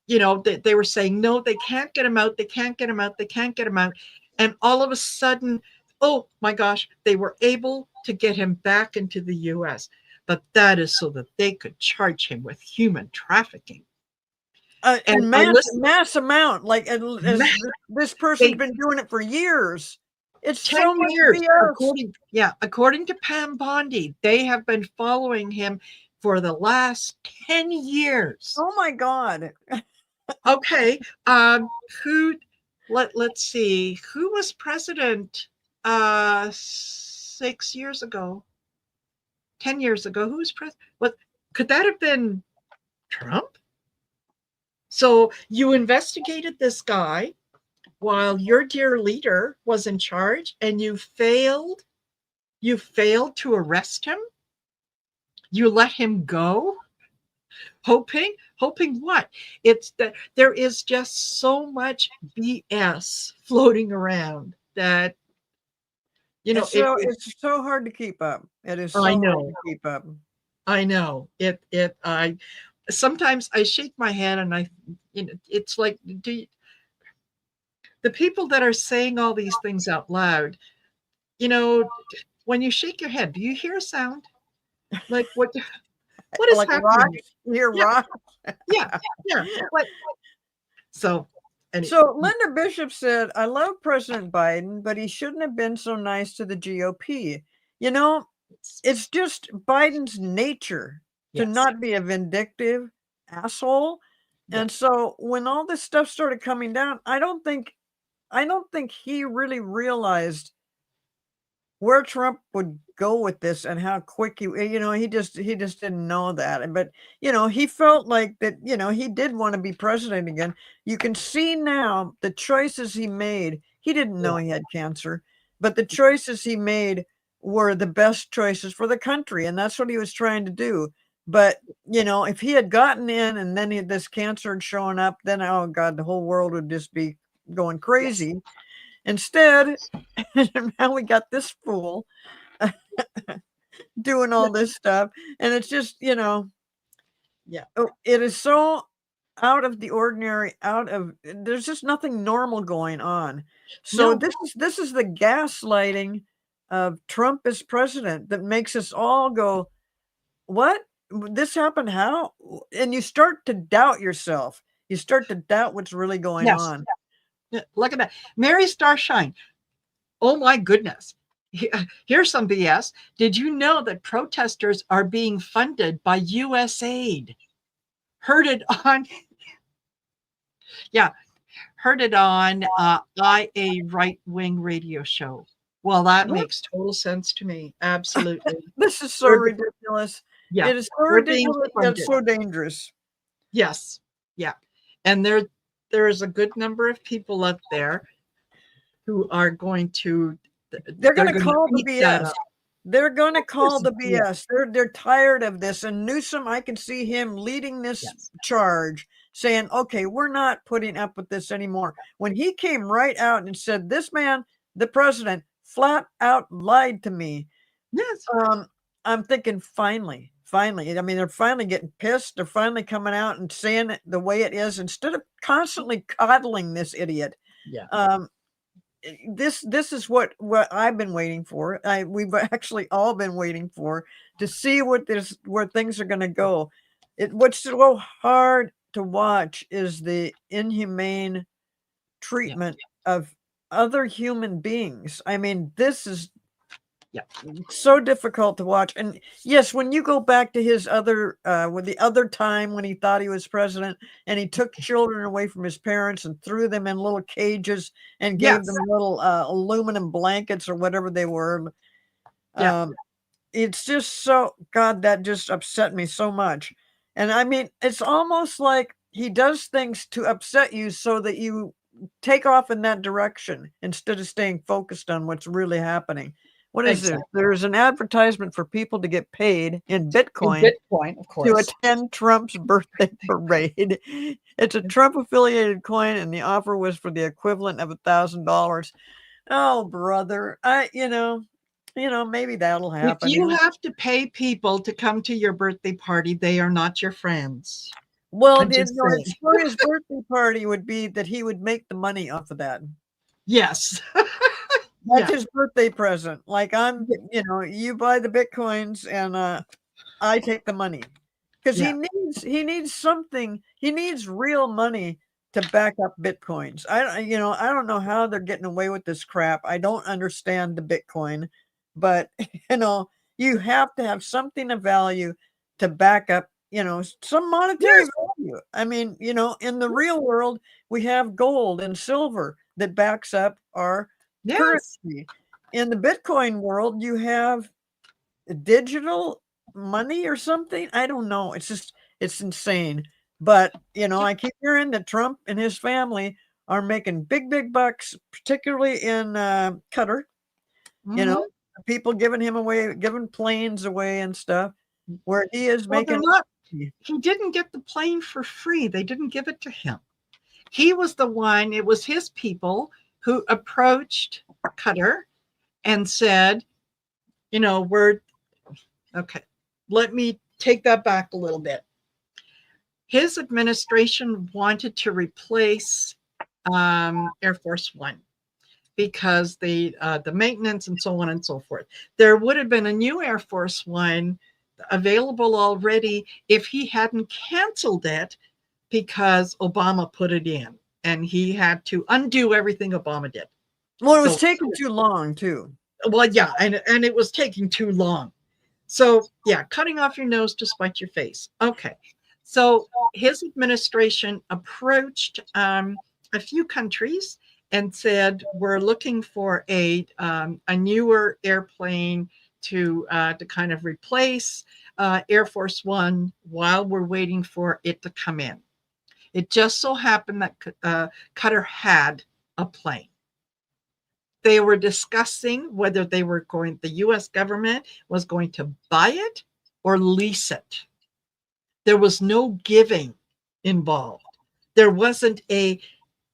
they were saying no, they can't get him out, they can't get him out, they can't get him out, and all of a sudden, oh my gosh, they were able to get him back into the U.S. But that is so that they could charge him with human trafficking. And I listened. Mass amount, like this person's They been doing it for years. It's 10 so much years, BS. according to Pam Bondi, they have been following him for the last 10 years. Oh my God. Okay, who let's see, who was president 6 years ago, 10 years ago? Who was president? What could that have been? Trump? So you investigated this guy while your dear leader was in charge, and you failed to arrest him. You let him go, hoping what? It's that there is just so much BS floating around that It's so hard to keep up. It is I so hard know. to keep up. I know I sometimes I shake my head, and it's like, the people that are saying all these things out loud, you know when you shake your head, do you hear a sound? Like, what is Like happening? rocks, near Yeah, rock. yeah, yeah. What? So, So Linda Bishop said, I love President Biden, but he shouldn't have been so nice to the GOP. You know, it's just Biden's nature to yes, not be a vindictive asshole. yeah, And so when all this stuff started coming down, I don't think he really realized where Trump would go with this and how quick he just didn't know that. But he felt like that, he did want to be president again. You can see now the choices he made. He didn't know yeah, he had cancer, but the choices he made were the best choices for the country, and that's what he was trying to do. But if he had gotten in and then this cancer had shown up, then oh God, the whole world would just be going yes, crazy. Instead, now we got this fool doing all this stuff, and it's just yeah. it is so out of the ordinary. There's just nothing normal going on. So No, this is the gaslighting of Trump as president that makes us all go, what? This happened how? And you start to doubt yourself. You start to doubt what's really going yes. on. Yeah, look at that, Mary Starshine. Oh my goodness. Here's some BS. Did you know that protesters are being funded by U.S. aid? Heard it on, yeah, heard it on a right-wing radio show. Well, that What? makes total sense to me. Absolutely. This is so They're, ridiculous. yeah, It is so they're being ridiculous, yet funded. so dangerous. Yes. Yeah. And there is a good number of people out there who are going to They're they're gonna going to call the eat that BS. up. They're gonna call Course, the yeah. BS. They're tired of this. And Newsom, I can see him leading this Yes. charge, saying, "Okay, we're not putting up with this anymore." When he came right out and said, "This man, the president, flat out lied to me," Yes. um, I'm thinking, finally, finally. I mean, they're finally getting pissed. They're finally coming out and saying it the way it is instead of constantly coddling this idiot. Yeah. Um, this is what I've been waiting for. We've actually all been waiting for to see where things are going to go. What's so hard to watch is the inhumane Yeah. treatment of other human beings. I mean, this is Yeah. So difficult to watch. And yes, when you go back to his other with the other time when he thought he was president and he took children away from his parents and threw them in little cages and gave them Yes. little aluminum blankets or whatever they were. Yeah. It's just so, God, that just upset me so much. And I mean, it's almost like he does things to upset you so that you take off in that direction instead of staying focused on what's really happening. What is it? Exactly. There's an advertisement for people to get paid in In Bitcoin Bitcoin, of to course. attend Trump's birthday parade. It's a Trump affiliated coin, and the offer was for the equivalent of $1,000. Oh, brother. Maybe that'll If happen. you have to pay people to come to your birthday party, they are not your friends. Well, I'm just saying. it's for his birthday party would be that he would make the money off of that. Yes. That's Yeah. his birthday present. Like you buy the Bitcoins and I take the money. Because Yeah. he needs something, he needs real money to back up Bitcoins. I don't know how they're getting away with this crap. I don't understand the Bitcoin, but you have to have something of value to back up, some monetary Yes. value. I mean, in the real world, we have gold and silver that backs up our Yes. currency. In the Bitcoin world, you have digital money or something. I don't know. It's insane. But I keep hearing that Trump and his family are making big bucks, particularly in Qatar. You know, Hmm. people giving him away, giving planes away and stuff, where he is Well, they're making. not, he didn't get the plane for free. They didn't give it to him. He was the one, it was his people who approached Qatar and said, we're okay. Let me take that back a little bit. His administration wanted to replace Air Force One because the maintenance and so on and so forth. There would have been a new Air Force One available already if he hadn't canceled it because Obama put it in and he had to undo everything Obama did. Well, it was So, taking too long too. well, yeah, and it was taking too long. So, yeah, cutting off your nose to spite your face. Okay. So, his administration approached a few countries and said, "We're looking for a newer airplane to kind of replace Air Force One while we're waiting for it to come in." It just so happened that Qatar had a plane. They were discussing whether the US government was going to buy it or lease it. There was no giving involved. There wasn't a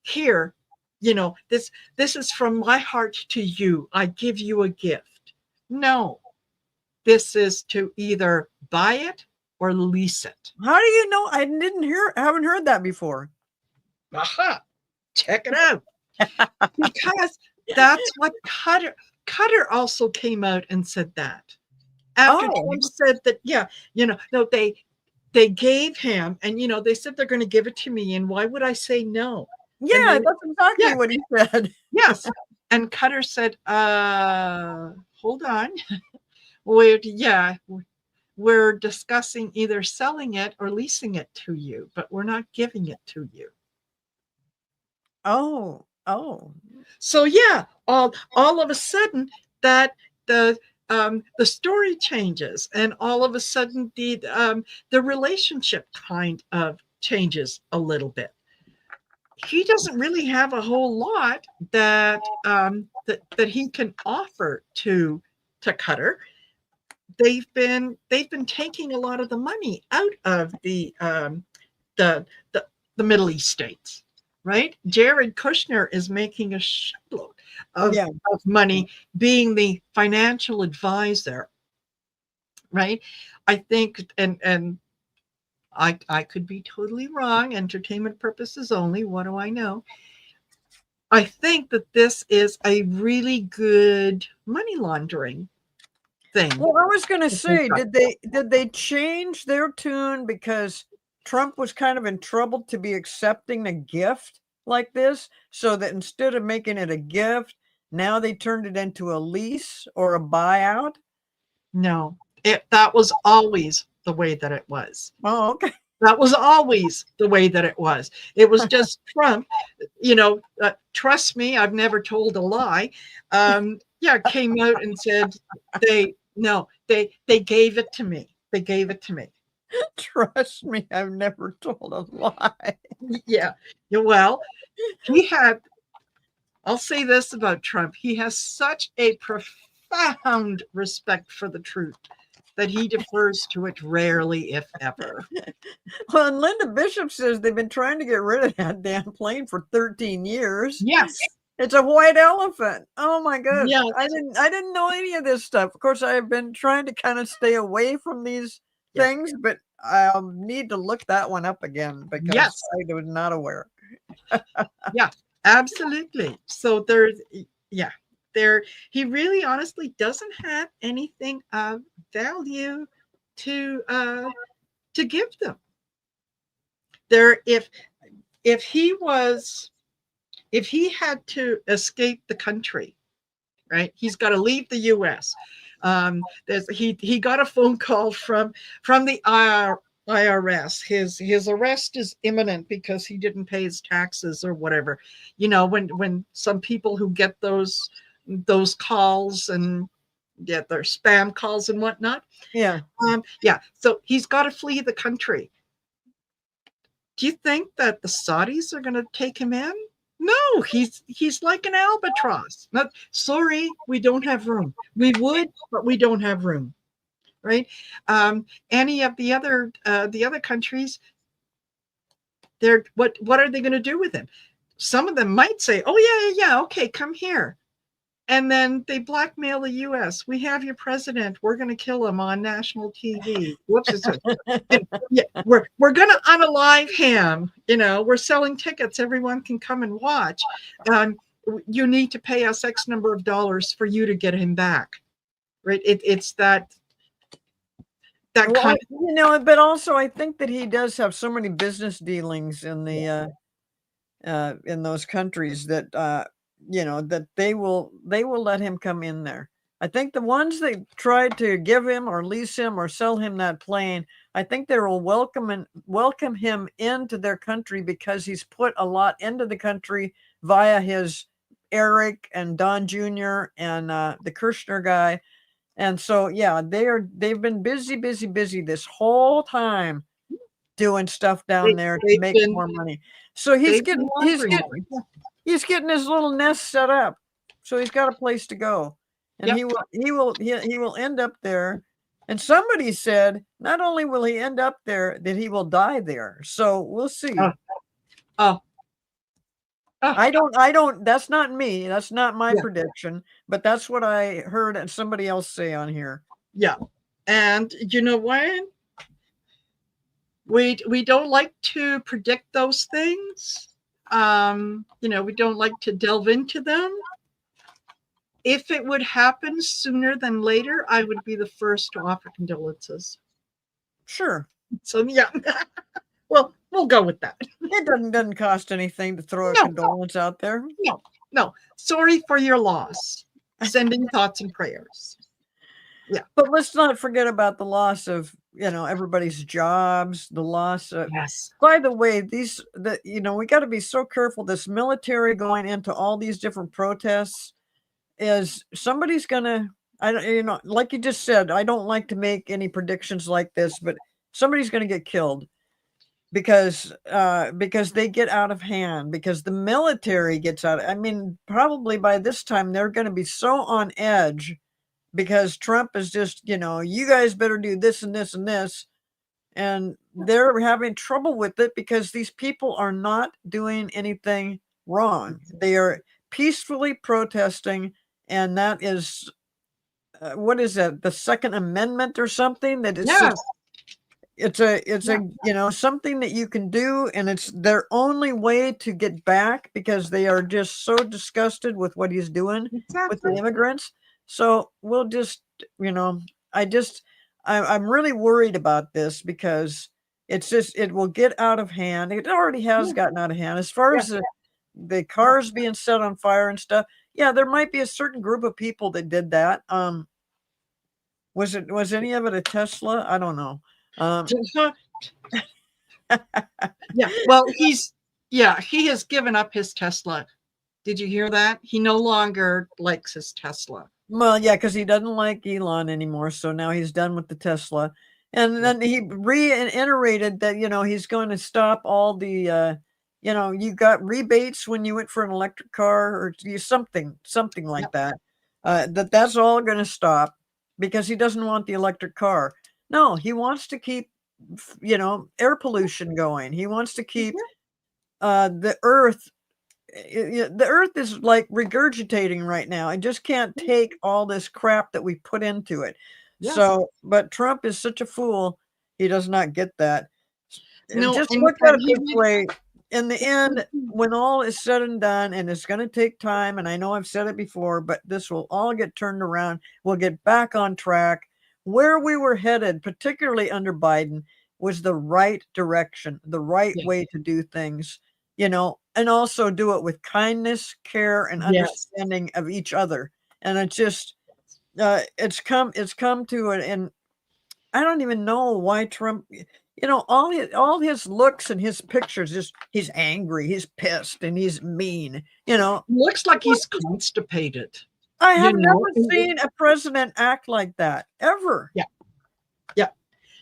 here, this is from my heart to you. I give you a gift. No, this is to either buy it or lease it. How do you know? Haven't heard that before. Aha, check it out. Because that's what Cutter also came out and said that. After Oh, Trump said that, yeah, no, they gave him, and they said they're going to give it to me, and why would I say no? And yeah, then, that's exactly yeah, what he said. yes, and Cutter said, hold on, we're discussing either selling it or leasing it to you, but we're not giving it to you. Oh. So yeah, all of a sudden that the story changes, and all of a sudden the relationship kind of changes a little bit. He doesn't really have a whole lot that he can offer to Cutter. They've been taking a lot of the money out of the the Middle East states, right? Jared Kushner is making a shitload of, Yeah. of money being the financial advisor, right? I think, and I could be totally wrong, entertainment purposes only. What do I know? I think that this is a really good money laundering thing. Well, I was gonna say, did they change their tune because Trump was kind of in trouble to be accepting a gift like this, so that instead of making it a gift, Now they turned it into a lease or a buyout. No, that was always the way that it was. Oh, okay. That was always the way that it was. It was just Trump, trust me, I've never told a lie. Yeah, came out and said they no, they gave it to me. They gave it to me. Trust me, I've never told a lie. Yeah. Yeah, well, he had I'll say this about Trump. He has such a profound respect for the truth that he defers to it rarely, if ever. Well, and Linda Bishop says they've been trying to get rid of that damn plane for 13 years. Yes. It's a white elephant. Oh my god. Yes. I didn't know any of this stuff. Of course, I've been trying to kind of stay away from these Yes. things, but I'll need to look that one up again because Yes. I was not aware. Yeah, absolutely. So there's yeah, he really honestly doesn't have anything of value to give them. There if he was if he had to escape the country, right? He's got to leave the U.S. He got a phone call from the IRS. His arrest is imminent because he didn't pay his taxes or whatever. You know, when some people who get those calls and get their spam calls and whatnot. Yeah. Yeah. So he's got to flee the country. Do you think that the Saudis are going to take him in? No, he's like an albatross. Not sorry, we don't have room. We would, but we don't have room, right? Any of the other countries, they're what are they going to do with him? Some of them might say, "Oh yeah, okay, come here," and then they blackmail the U.S. We have your president. We're going to kill him on national TV. Whoops! Yeah, we're going to unalive him. You know, we're selling tickets. Everyone can come and watch. You need to pay us X number of dollars for you to get him back. Right? It's that Well, kind of, but also I think that he does have so many business dealings in the in those countries that that they will let him come in there. I think the ones that tried to give him or lease him or sell him that plane, I think they will welcome him into their country because he's put a lot into the country via his Eric and Don Jr. and the Kirshner guy. And so, yeah, they've been busy this whole time doing stuff down there to make more money. So he's getting his little nest set up. So he's got a place to go. And he will end up there. And somebody said not only will he end up there, that he will die there. So we'll see. I don't, that's not me. That's not my prediction, but that's what I heard somebody else say on here. Yeah. And you know what? We don't like to predict those things. We don't like to delve into them. If it would happen sooner than later, I would be the first to offer condolences. Sure. So yeah. Well, we'll go with that. It doesn't cost anything to throw a condolence out there. No. Sorry for your loss. Sending thoughts and prayers. Yeah. But let's not forget about the loss of, everybody's jobs, the loss of, yes. By the way, we got to be so careful. This military going into all these different protests is somebody's going to, like you just said, I don't like to make any predictions like this, but somebody's going to get killed because they get out of hand, because the military gets out. I mean, probably by this time they're going to be so on edge because Trump is just, you guys better do this and this and this. And they're having trouble with it because these people are not doing anything wrong. They are peacefully protesting. And that is, what is that? The Second Amendment or something? That is it's something that you can do, and it's their only way to get back because they are just so disgusted with what he's doing with the immigrants. So we'll just, I'm really worried about this because it will get out of hand. It already has gotten out of hand as far as the cars being set on fire and stuff. yeah, there might be a certain group of people that did that. Was any of it a Tesla? I don't know. Yeah. Well, he has given up his Tesla. Did you hear that? He no longer likes his Tesla. Well, yeah, because he doesn't like Elon anymore, so now he's done with the Tesla. And Yeah. then he reiterated that, he's going to stop all the, you got rebates when you went for an electric car or something like Yep. that. That's all going to stop because he doesn't want the electric car. No, he wants to keep, air pollution going. He wants to keep the earth the earth is like regurgitating right now. It just can't take all this crap that we put into it. Yes. So, but Trump is such a fool. He does not get that. No, Just look at and it he this did. way. In the end, when all is said and done, and it's going to take time, and I know I've said it before, but this will all get turned around. We'll get back on track. Where we were headed, particularly under Biden, was the right direction, the right Yeah. way to do things, and also do it with kindness, care, and Yes. understanding of each other. And it's just, it's come to it, and I don't even know why Trump, all his looks and his pictures, just he's angry, he's pissed, and he's mean. Looks like he's constipated. I You have know. never seen a president act like that ever. Yeah. Yeah.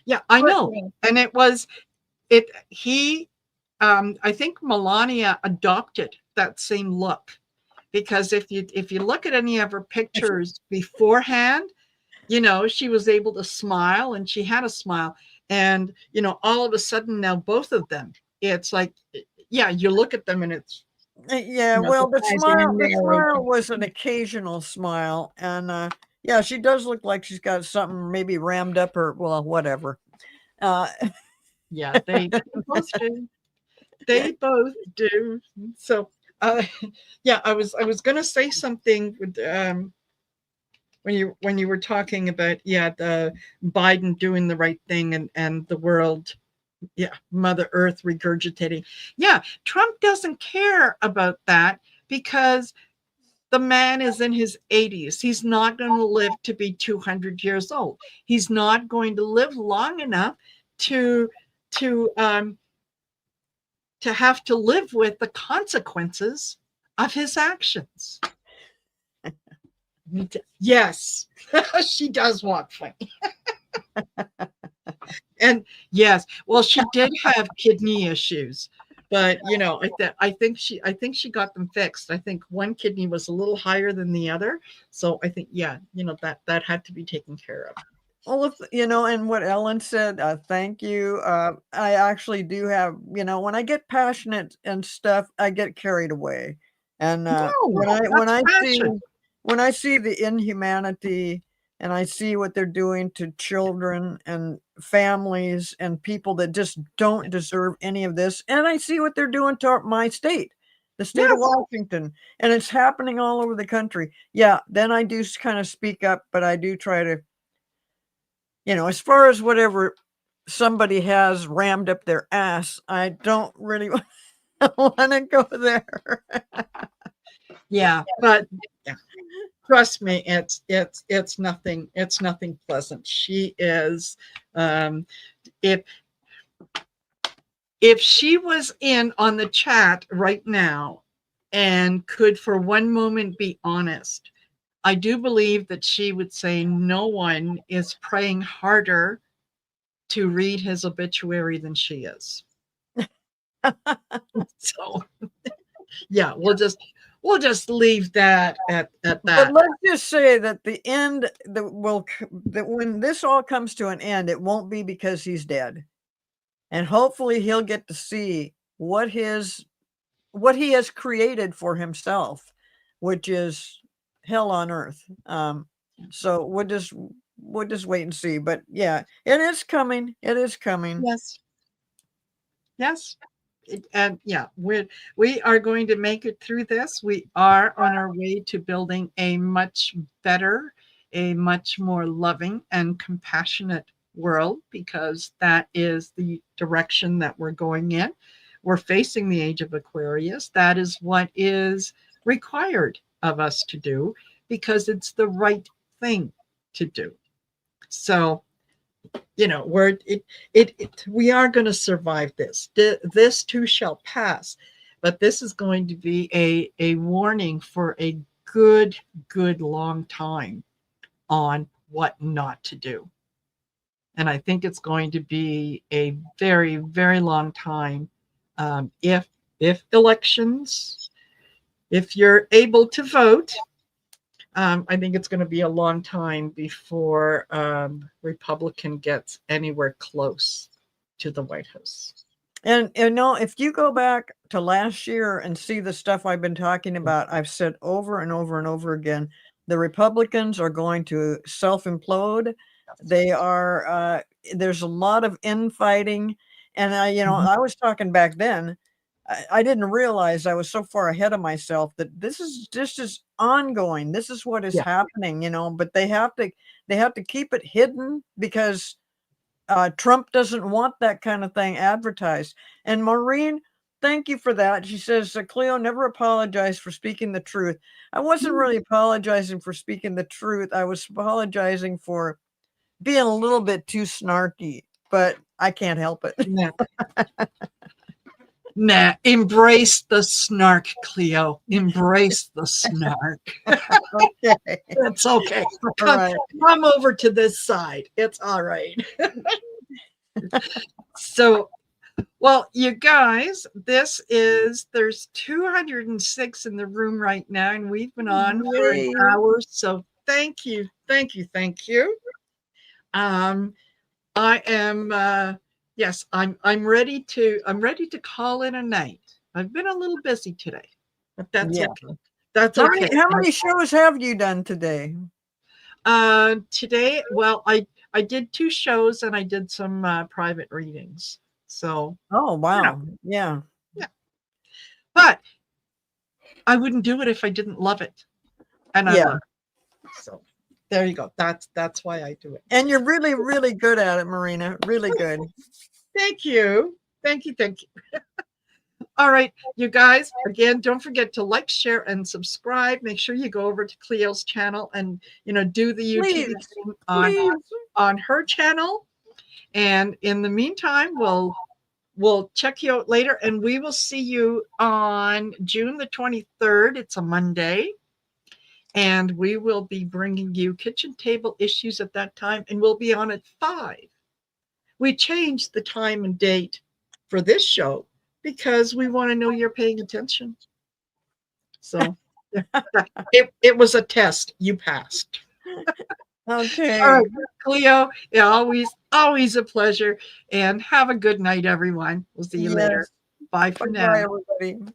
Yeah. I But know. And it was it. He. I think Melania adopted that same look because if you look at any of her pictures beforehand, she was able to smile and she had a smile. And, all of a sudden now both of them, it's like, yeah, you look at them and it's, yeah, the well, the eyes are smile, the narrowed. smile was an occasional smile, and yeah, she does look like she's got something maybe rammed up her. Well, whatever. Uh, Yeah, they both do. They both do. So, uh, yeah, I was going to say something with, when you were talking about, yeah, the Biden doing the right thing and the world, yeah, Mother Earth regurgitating. Yeah, Trump doesn't care about that because the man is in his 80s. He's not going to live to be 200 years old. He's not going to live long enough to to um to have to live with the consequences of his actions. Yes, she does walk funny. And yes, well, she did have kidney issues, but I think she got them fixed. I think one kidney was a little higher than the other, so I think, yeah, that had to be taken care of. well, and what Ellen said, thank you. I actually do have, when I get passionate and stuff, I get carried away, and No, when I when that's I see passion. when I see the inhumanity, and I see what they're doing to children and families and people that just don't deserve any of this, and I see what they're doing to my state, the state of Yes, Washington, and it's happening all over the country. Yeah, then I do kind of speak up, but I do try to, as far as whatever somebody has rammed up their ass, I don't really want to go there. yeah, but yeah, trust me, it's nothing pleasant. She is, um, if if she was in on the chat right now and could for one moment be honest, I do believe that she would say no one is praying harder to read his obituary than she is. So yeah, we'll just leave that at But that. let's just say that the end that when this all comes to an end, it won't be because he's dead. And hopefully he'll get to see what he has created for himself, which is hell on earth. So we'll just wait and see. But yeah, it is coming. It is coming. Yes, yes. And yeah, we are going to make it through this. We are on our way to building a much better, a much more loving and compassionate world, because that is the direction that we're going in. We're facing the age of Aquarius. That is what is required of us to do because it's the right thing to do. So, we are going to survive this. This too shall pass, but this is going to be a warning for a good, good long time on what not to do. And I think it's going to be a very, very long time. If elections, if you're able to vote, I think it's going to be a long time before Republican gets anywhere close to the White House. And if you go back to last year and see the stuff I've been talking about, I've said over and over and over again, the Republicans are going to self-implode. They are, there's a lot of infighting. And I was talking back then, I didn't realize I was so far ahead of myself that this is just ongoing. This is what is Yeah. happening, but they have to keep it hidden because Trump doesn't want that kind of thing advertised. And Maureen, thank you for that. She says, Cleo never apologized for speaking the truth. I wasn't really apologizing for speaking the truth. I was apologizing for being a little bit too snarky, but I can't help it. Nah. Nah, embrace the snark, Cleo. Embrace the snark. Okay. It's okay. All right. Come over to this side. It's all right. So, well, you guys, there's 206 in the room right now, and we've been on for an Yay. hour. So thank you. I am yes, I'm ready to call it a night. I've been a little busy today, but that's Yeah. okay. That's How okay. many shows have you done today? Today, well, I did 2 shows and I did some private readings. So, Oh, wow. Yeah. yeah. But I wouldn't do it if I didn't love it. And I love it. So, there you go. That's why I do it. And you're really, really good at it, Marina. Really good. Thank you. Thank you. All right, you guys, again, don't forget to like, share, and subscribe. Make sure you go over to Cleo's channel and, do the YouTube thing on her channel. And in the meantime, we'll check you out later, and we will see you on June the 23rd. It's a Monday. And we will be bringing you kitchen table issues at that time, and we'll be on at 5. We changed the time and date for this show because we want to know you're paying attention. So it was a test. You passed. Okay. All right, Cleo, yeah, always a pleasure. And have a good night, everyone. We'll see you later. Bye for now. Bye, everybody.